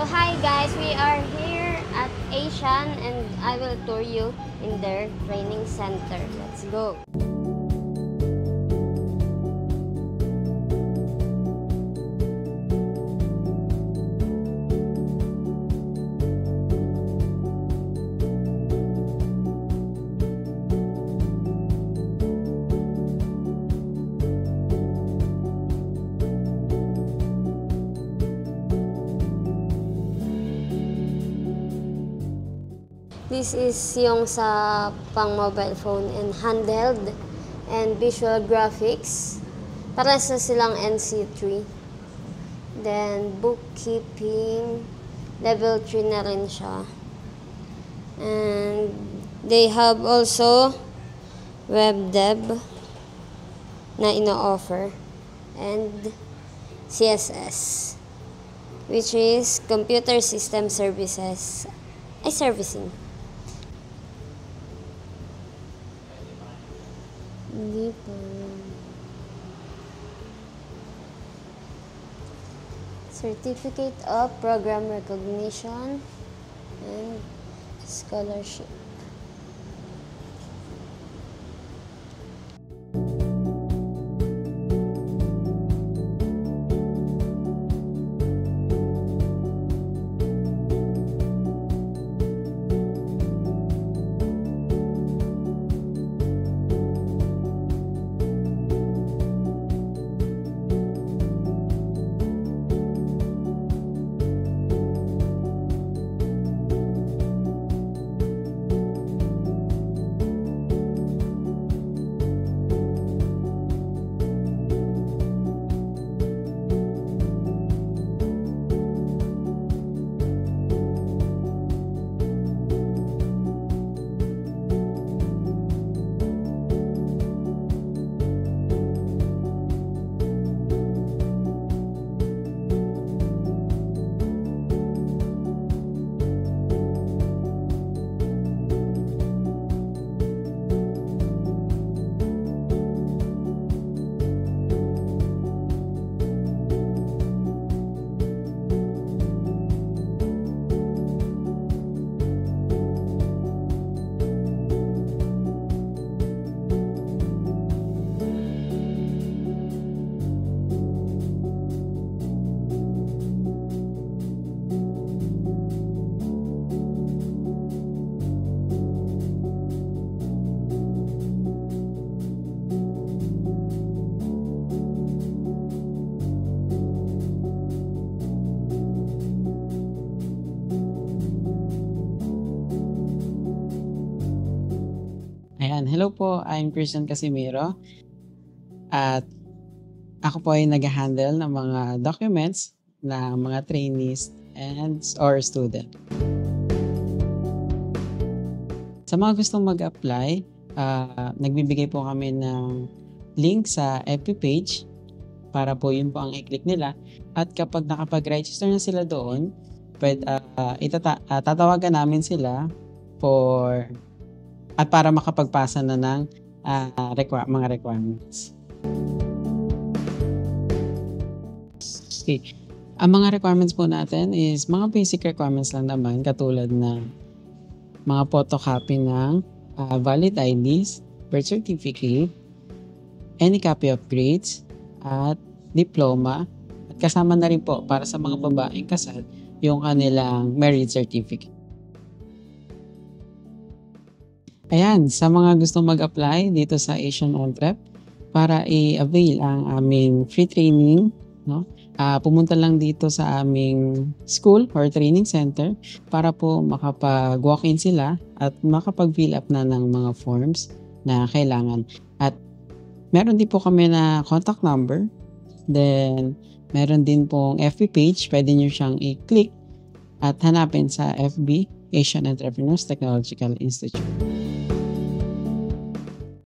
hi guys, we are here at Asian and I will tour you in their training center. Let's go. This is yung sa pang mobile phone and handheld and visual graphics. Para sa silang NC3. Then bookkeeping, level 3 na rin siya. And they have also web dev na ino-offer and CSS, which is computer system services ay servicing. Hindi pa. Certificate of Program Recognition and Scholarship. Ayan, hello po, I'm Christian Casimiro at ako po ay nag-handle ng mga documents ng mga trainees and or student. Sa mga gustong mag-apply, nagbibigay po kami ng link sa FB page para po yun po ang i-click nila at kapag nakapag-register na sila doon, tatawagan namin sila para makapagpasa na ng mga requirements. Okay. Ang mga requirements po natin is mga basic requirements lang naman katulad ng mga photocopy ng valid IDs, birth certificate, any copy of grades, at diploma. At kasama na rin po para sa mga babaeng kasal yung kanilang marriage certificate. Ayan, sa mga gustong mag-apply dito sa Asian OnTrep para i-avail ang aming free training, no? Pumunta lang dito sa aming school or training center para po makapag-walk-in sila at makapag-fill up na ng mga forms na kailangan. At meron din po kami na contact number, then meron din pong FB page, pwede nyo siyang i-click at hanapin sa FB, Asian Entrepreneurs Technological Institute.